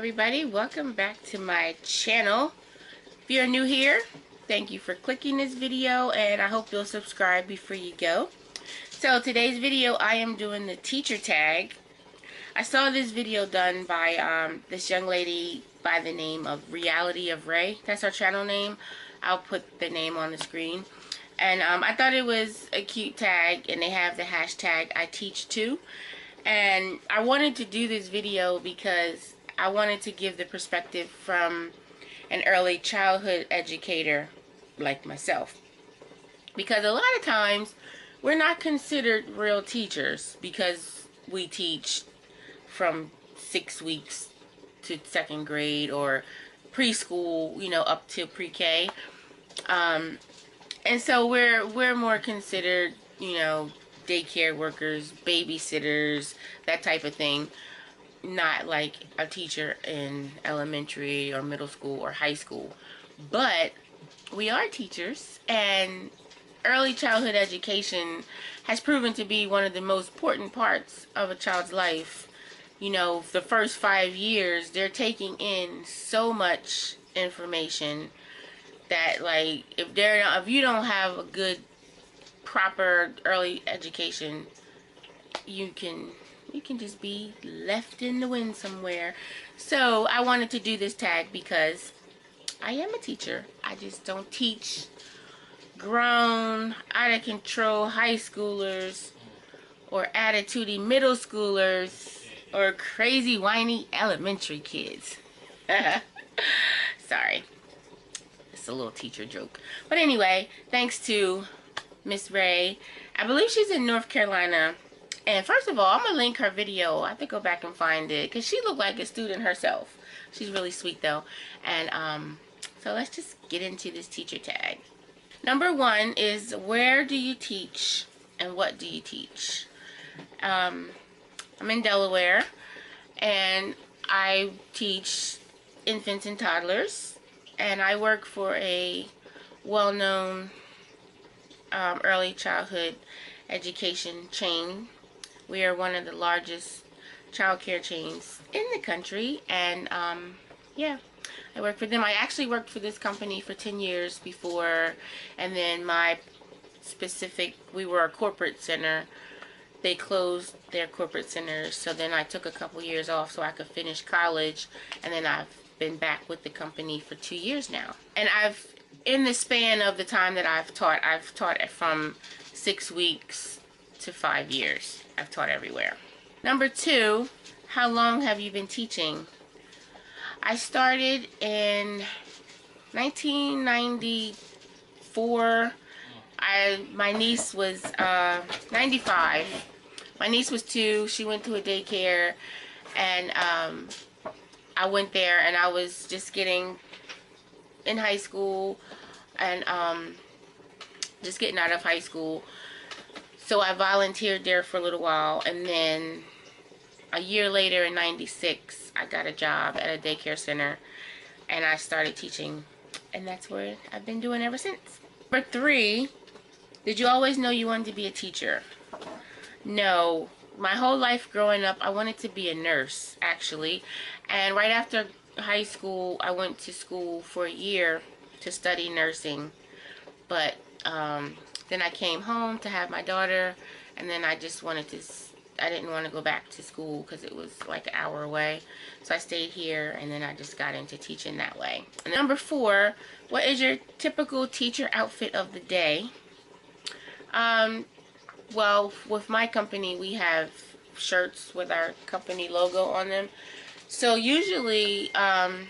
everybody, welcome back to my channel. If you're new here, thank you for clicking this video, and I hope you'll subscribe before you go. So today's video, I am doing the teacher tag. I saw this video done by this young lady by the name of Reality of Ray. That's her channel name. I'll put the name on the screen. And I thought it was a cute tag, and they have the hashtag I teach too. And I wanted to do this video because I wanted to give the perspective from an early childhood educator like myself. Because a lot of times we're not considered real teachers because we teach from 6 weeks to 2nd grade or preschool, you know, up to pre-K. And so we're more considered, you know, daycare workers, babysitters, that type of thing. Not like a teacher in elementary or middle school or high school. But we are teachers, and early childhood education has proven to be one of the most important parts of a child's life. You know, the first 5 years, they're taking in so much information that, like, if you don't have a good, proper early education, you can just be left in the wind somewhere. So I wanted to do this tag because I am a teacher. I just don't teach grown, out of control high schoolers or attitudey middle schoolers or crazy whiny elementary kids. Sorry, it's a little teacher joke. But anyway, thanks to Miss Ray. I believe she's in North Carolina. And first of all, I'm going to link her video. I have to go back and find it because she looked like a student herself. She's really sweet though. And so let's just get into this teacher tag. Number 1 is, where do you teach and what do you teach? I'm in Delaware, and I teach infants and toddlers, and I work for a well-known early childhood education chain. We are one of the largest child care chains in the country, and yeah, I work for them. I actually worked for this company for 10 years before, and then we were a corporate center. They closed their corporate centers, so then I took a couple years off so I could finish college, and then I've been back with the company for 2 years now. And in the span of the time that I've taught from 6 weeks to 5 years. I've taught everywhere. Number 2, how long have you been teaching? I started in 1994. My niece was 95. My niece was 2. She went to a daycare, and I went there, and I was just getting in high school, and just getting out of high school. So I volunteered there for a little while, and then a year later in '96, I got a job at a daycare center, and I started teaching, and that's what I've been doing ever since. Number 3, did you always know you wanted to be a teacher? No. My whole life growing up, I wanted to be a nurse, actually. And right after high school, I went to school for a year to study nursing. But then I came home to have my daughter, and then I didn't want to go back to school because it was like an hour away. So I stayed here, and then I just got into teaching that way. And number 4, what is your typical teacher outfit of the day? Well, with my company, we have shirts with our company logo on them. So usually, I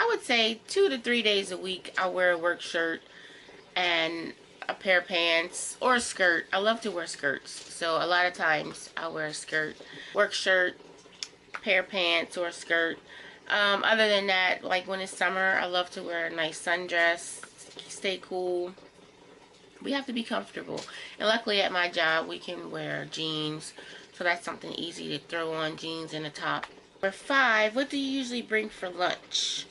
would say 2 to 3 days a week, I'll wear a work shirt and a pair of pants or a skirt. I love to wear skirts, so a lot of times I'll wear a skirt, work shirt, pair of pants, or a skirt. Other than that, like when it's summer, I love to wear a nice sundress, stay cool. We have to be comfortable, and luckily at my job we can wear jeans, so that's something easy to throw on, jeans and a top. Number 5, what do you usually bring for lunch?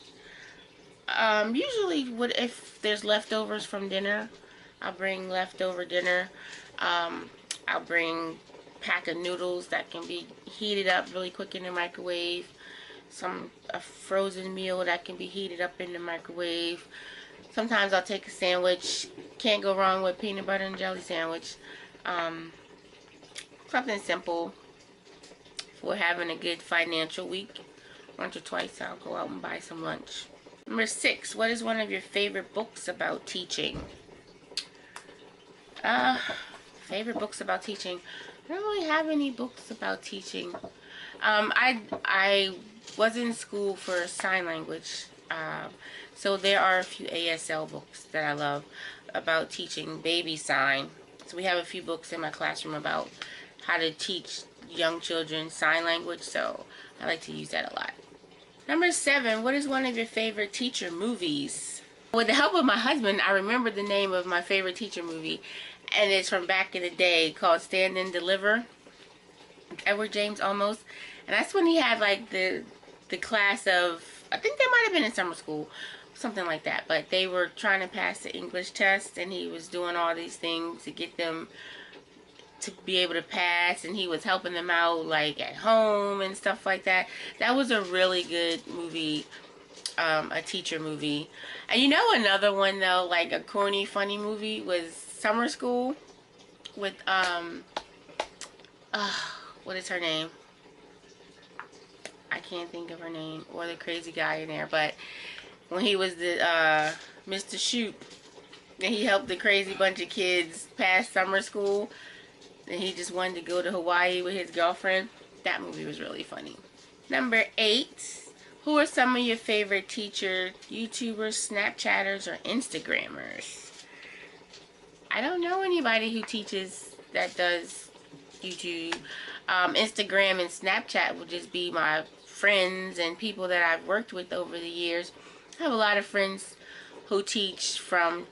Usually if there's leftovers from dinner, I'll bring leftover dinner. I'll bring a pack of noodles that can be heated up really quick in the microwave. a frozen meal that can be heated up in the microwave. Sometimes I'll take a sandwich. Can't go wrong with peanut butter and jelly sandwich. Um, Something simple for having a good financial week. Once or twice I'll go out and buy some lunch. Number 6, what is one of your favorite books about teaching? Favorite books about teaching. I don't really have any books about teaching. I was in school for sign language. So there are a few ASL books that I love about teaching baby sign. So we have a few books in my classroom about how to teach young children sign language. So I like to use that a lot. Number 7, what is one of your favorite teacher movies? With the help of my husband, I remember the name of my favorite teacher movie. And it's from back in the day, called Stand and Deliver. Edward James almost. And that's when he had like the class of, I think they might have been in summer school, something like that. But they were trying to pass the English test, and he was doing all these things to get them to be able to pass, and he was helping them out like at home and stuff like that. That was a really good movie, a teacher movie. And you know another one though, like a corny funny movie, was Summer School with what is her name? I can't think of her name, or the crazy guy in there. But when he was the Mr. Shoop, and he helped the crazy bunch of kids pass summer school, and he just wanted to go to Hawaii with his girlfriend. That movie was really funny. Number 8, who are some of your favorite teacher YouTubers, Snapchatters, or Instagrammers? I don't know anybody who teaches that does YouTube. Instagram and Snapchat would just be my friends and people that I've worked with over the years. I have a lot of friends who teach from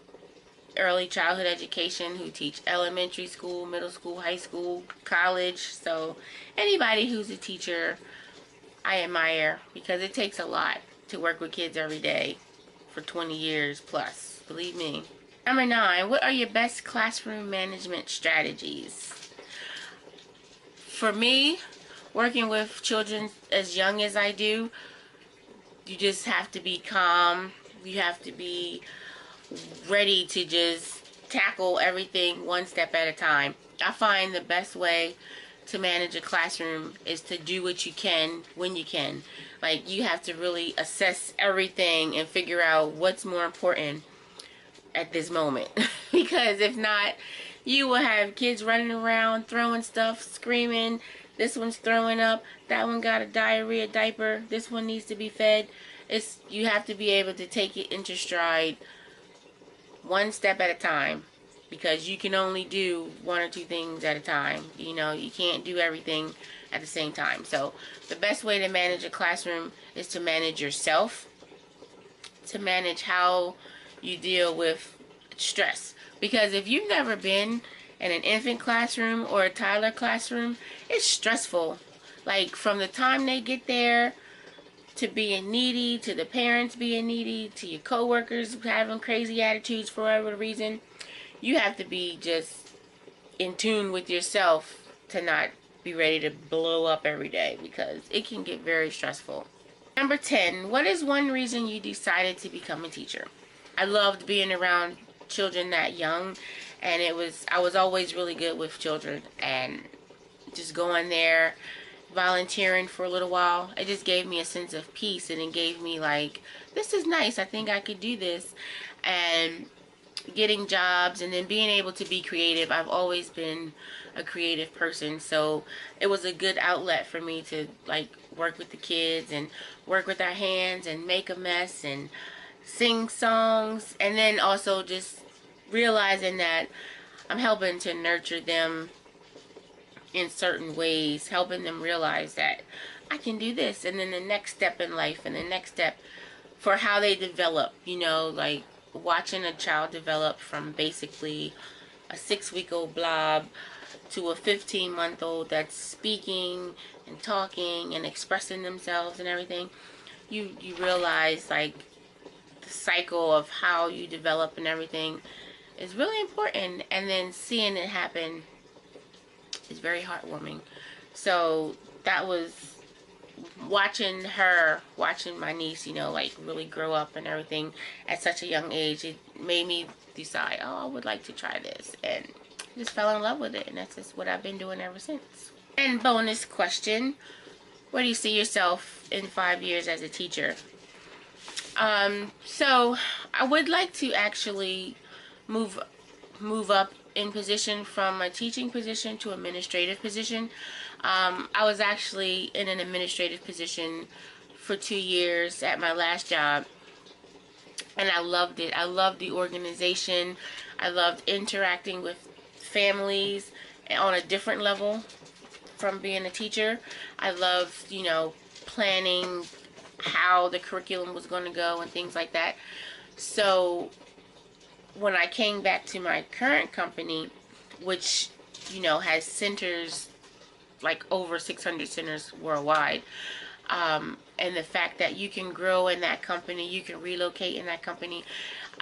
early childhood education, who teach elementary school, middle school, high school, college. So anybody who's a teacher, I admire, because it takes a lot to work with kids every day for 20 years plus, believe me. Number 9, what are your best classroom management strategies? For me, working with children as young as I do, you just have to be calm. You have to be ready to just tackle everything one step at a time. I find the best way to manage a classroom is to do what you can when you can. Like, you have to really assess everything and figure out what's more important at this moment. Because if not, you will have kids running around, throwing stuff, screaming. This one's throwing up. That one got a diarrhea diaper. This one needs to be fed. You have to be able to take it into stride one step at a time, because you can only do 1 or 2 things at a time. You know, you can't do everything at the same time. So the best way to manage a classroom is to manage yourself, to manage how you deal with stress. Because if you've never been in an infant classroom or a toddler classroom, it's stressful. Like, from the time they get there, to being needy, to the parents being needy, to your coworkers having crazy attitudes for whatever reason, you have to be just in tune with yourself to not be ready to blow up every day, because it can get very stressful. Number 10, what is one reason you decided to become a teacher? I loved being around children that young, and I was always really good with children, and just going there, volunteering for a little while, it just gave me a sense of peace, and it gave me like, this is nice, I think I could do this. And getting jobs, and then being able to be creative. I've always been a creative person, so it was a good outlet for me to like work with the kids and work with our hands and make a mess and sing songs, and then also just realizing that I'm helping to nurture them in certain ways, helping them realize that I can do this, and then the next step in life, and the next step for how they develop, you know, like watching a child develop from basically a 6-week-old blob to a 15-month-old that's speaking and talking and expressing themselves and everything. You realize like the cycle of how you develop and everything is really important, and then seeing it happen is very heartwarming. So that was watching my niece, you know, like really grow up and everything at such a young age, it made me decide, oh, I would like to try this, and just fell in love with it, and that's just what I've been doing ever since. And bonus question, where do you see yourself in 5 years as a teacher? So I would like to actually move up in position from a teaching position to administrative position. I was actually in an administrative position for 2 years at my last job, and I loved it. I loved the organization. I loved interacting with families on a different level from being a teacher. I loved, you know, planning how the curriculum was going to go and things like that. So when I came back to my current company, which, you know, has centers, like over 600 centers worldwide, and the fact that you can grow in that company, you can relocate in that company,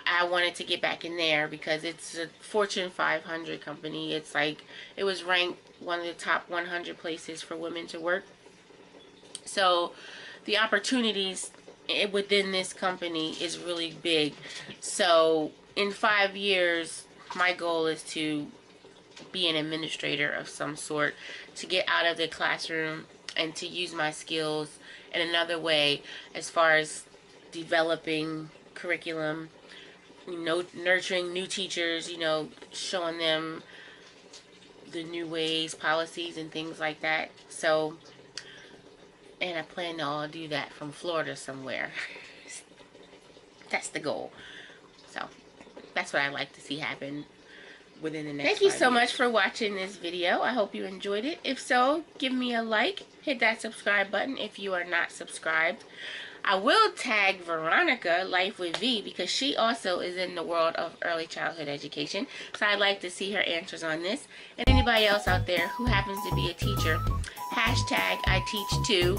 I wanted to get back in there because it's a Fortune 500 company. It's like, it was ranked one of the top 100 places for women to work. So the opportunities within this company is really big. So in 5 years, my goal is to be an administrator of some sort, to get out of the classroom and to use my skills in another way, as far as developing curriculum, you know, nurturing new teachers, you know, showing them the new ways, policies, and things like that. So, and I plan to all do that from Florida somewhere. That's the goal. So that's what I'd like to see happen within the next 5 years. Thank you so much for watching this video. I hope you enjoyed it. If so, give me a like. Hit that subscribe button if you are not subscribed. I will tag Veronica, Life with V, because she also is in the world of early childhood education. So I'd like to see her answers on this. And anybody else out there who happens to be a teacher, hashtag I teach too.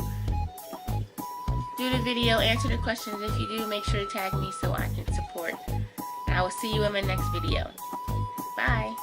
Do the video, answer the questions. If you do, make sure to tag me so I can support. And I will see you in my next video. Bye.